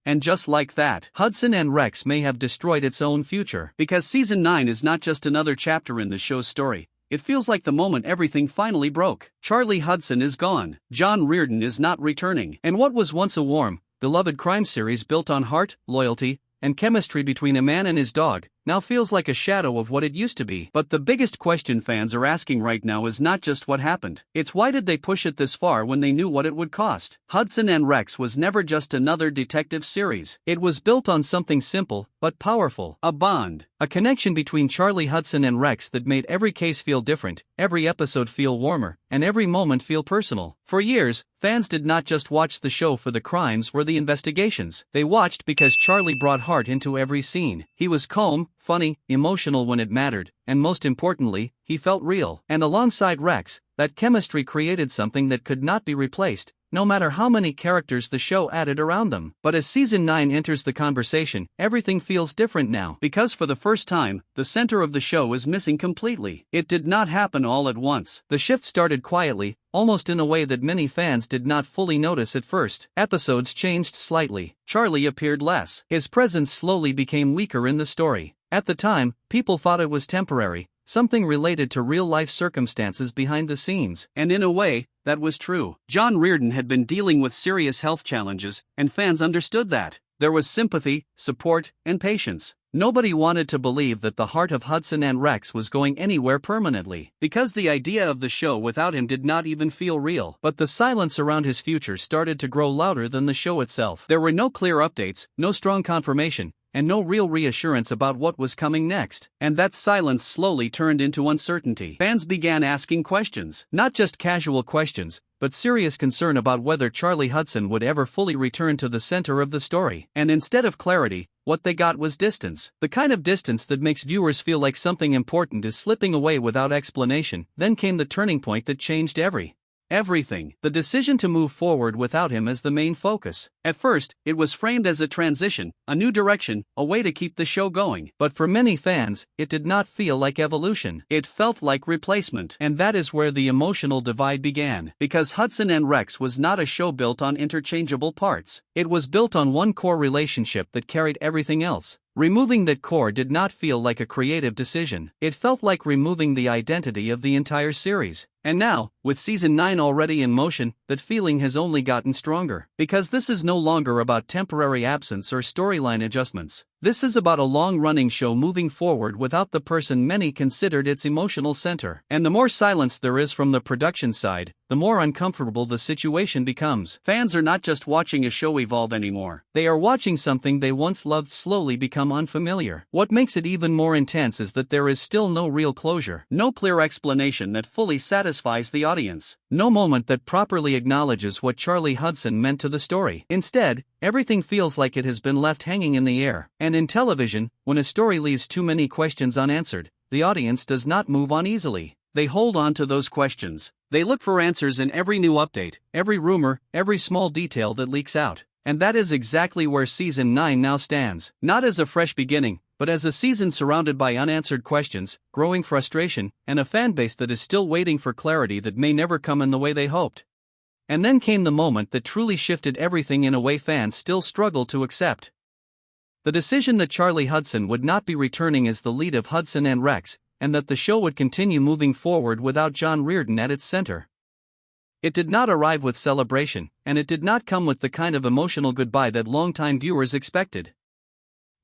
And just like that, Hudson and Rex may have destroyed its own future. Because Season 9 is not just another chapter in the show's story. It feels like the moment everything finally broke. Charlie Hudson is gone. John Reardon is not returning. And what was once a warm, beloved crime series built on heart, loyalty, and chemistry between a man and his dog, now feels like a shadow of what it used to be. But the biggest question fans are asking right now is not just what happened, it's why did they push it this far when they knew what it would cost? Hudson and Rex was never just another detective series. It was built on something simple, but powerful. A bond. A connection between Charlie Hudson and Rex that made every case feel different, every episode feel warmer, and every moment feel personal. For years, fans did not just watch the show for the crimes or the investigations. They watched because Charlie brought heart into every scene. He was calm, funny, emotional when it mattered, and most importantly, he felt real. And alongside Rex, that chemistry created something that could not be replaced, no matter how many characters the show added around them. But as Season 9 enters the conversation, everything feels different now. Because for the first time, the center of the show is missing completely. It did not happen all at once. The shift started quietly, almost in a way that many fans did not fully notice at first. Episodes changed slightly. Charlie appeared less. His presence slowly became weaker in the story. At the time, people thought it was temporary, something related to real-life circumstances behind the scenes. And in a way, that was true. John Reardon had been dealing with serious health challenges, and fans understood that. There was sympathy, support, and patience. Nobody wanted to believe that the heart of Hudson and Rex was going anywhere permanently, because the idea of the show without him did not even feel real. But the silence around his future started to grow louder than the show itself. There were no clear updates, no strong confirmation, and no real reassurance about what was coming next. And that silence slowly turned into uncertainty. Fans began asking questions. Not just casual questions, but serious concern about whether Charlie Hudson would ever fully return to the center of the story. And instead of clarity, what they got was distance. The kind of distance that makes viewers feel like something important is slipping away without explanation. Then came the turning point that changed everything. The decision to move forward without him as the main focus. At first, it was framed as a transition, a new direction, a way to keep the show going. But for many fans, it did not feel like evolution. It felt like replacement. And that is where the emotional divide began. Because Hudson and Rex was not a show built on interchangeable parts. It was built on one core relationship that carried everything else. Removing that core did not feel like a creative decision. It felt like removing the identity of the entire series. And now, with Season 9 already in motion, that feeling has only gotten stronger. Because this is no longer about temporary absence or storyline adjustments. This is about a long-running show moving forward without the person many considered its emotional center. And the more silence there is from the production side, the more uncomfortable the situation becomes. Fans are not just watching a show evolve anymore. They are watching something they once loved slowly become unfamiliar. What makes it even more intense is that there is still no real closure. No clear explanation that fully satisfies the audience. No moment that properly acknowledges what Charlie Hudson meant to the story. Instead, everything feels like it has been left hanging in the air. And in television, when a story leaves too many questions unanswered, the audience does not move on easily. They hold on to those questions. They look for answers in every new update, every rumor, every small detail that leaks out. And that is exactly where Season 9 now stands. Not as a fresh beginning, but as a season surrounded by unanswered questions, growing frustration, and a fanbase that is still waiting for clarity that may never come in the way they hoped. And then came the moment that truly shifted everything in a way fans still struggle to accept. The decision that Charlie Hudson would not be returning as the lead of Hudson and Rex, and that the show would continue moving forward without John Reardon at its center. It did not arrive with celebration, and it did not come with the kind of emotional goodbye that longtime viewers expected.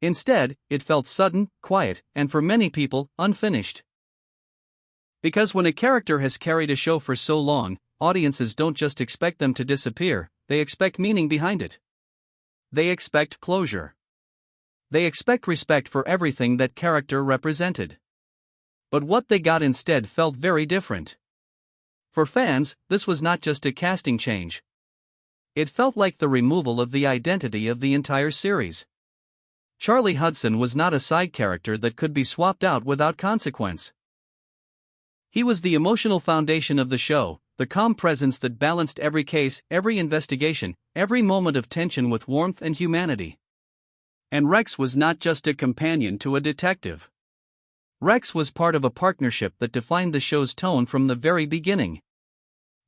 Instead, it felt sudden, quiet, and for many people, unfinished. Because when a character has carried a show for so long, audiences don't just expect them to disappear, they expect meaning behind it. They expect closure. They expect respect for everything that character represented. But what they got instead felt very different. For fans, this was not just a casting change. It felt like the removal of the identity of the entire series. Charlie Hudson was not a side character that could be swapped out without consequence. He was the emotional foundation of the show, the calm presence that balanced every case, every investigation, every moment of tension with warmth and humanity. And Rex was not just a companion to a detective. Rex was part of a partnership that defined the show's tone from the very beginning.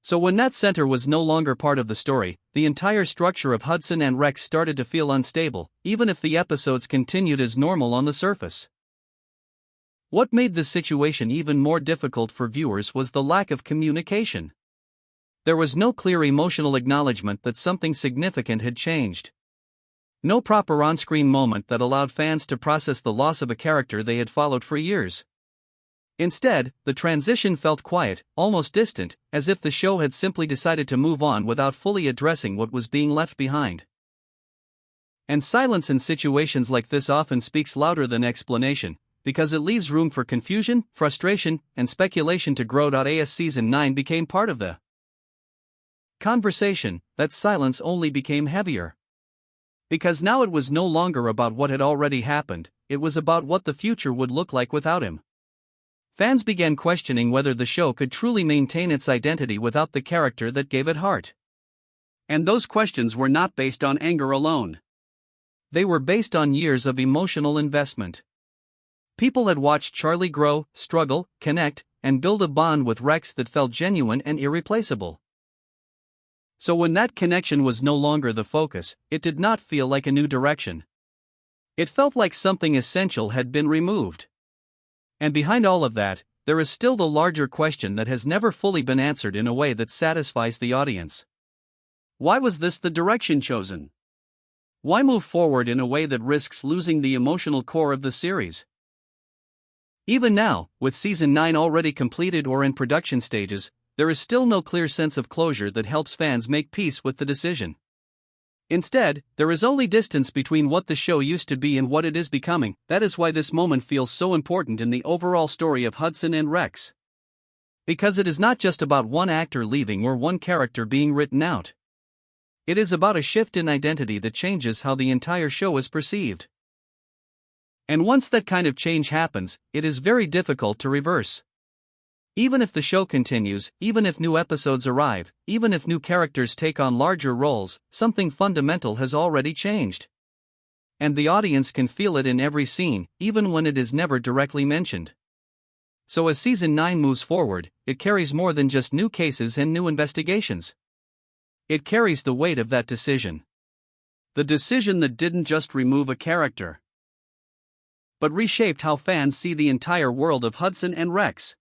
So when that center was no longer part of the story, the entire structure of Hudson and Rex started to feel unstable, even if the episodes continued as normal on the surface. What made the situation even more difficult for viewers was the lack of communication. There was no clear emotional acknowledgement that something significant had changed. No proper on-screen moment that allowed fans to process the loss of a character they had followed for years. Instead, the transition felt quiet, almost distant, as if the show had simply decided to move on without fully addressing what was being left behind. And silence in situations like this often speaks louder than explanation, because it leaves room for confusion, frustration, and speculation to grow. As Season 9 became part of the conversation, that silence only became heavier. Because now it was no longer about what had already happened, it was about what the future would look like without him. Fans began questioning whether the show could truly maintain its identity without the character that gave it heart. And those questions were not based on anger alone. They were based on years of emotional investment. People had watched Charlie grow, struggle, connect, and build a bond with Rex that felt genuine and irreplaceable. So when that connection was no longer the focus, it did not feel like a new direction. It felt like something essential had been removed. And behind all of that, there is still the larger question that has never fully been answered in a way that satisfies the audience. Why was this the direction chosen? Why move forward in a way that risks losing the emotional core of the series? Even now, with Season 9 already completed or in production stages, there is still no clear sense of closure that helps fans make peace with the decision. Instead, there is only distance between what the show used to be and what it is becoming. That is why this moment feels so important in the overall story of Hudson and Rex. Because it is not just about one actor leaving or one character being written out. It is about a shift in identity that changes how the entire show is perceived. And once that kind of change happens, it is very difficult to reverse. Even if the show continues, even if new episodes arrive, even if new characters take on larger roles, something fundamental has already changed. And the audience can feel it in every scene, even when it is never directly mentioned. So as Season 9 moves forward, it carries more than just new cases and new investigations. It carries the weight of that decision. The decision that didn't just remove a character, but reshaped how fans see the entire world of Hudson and Rex.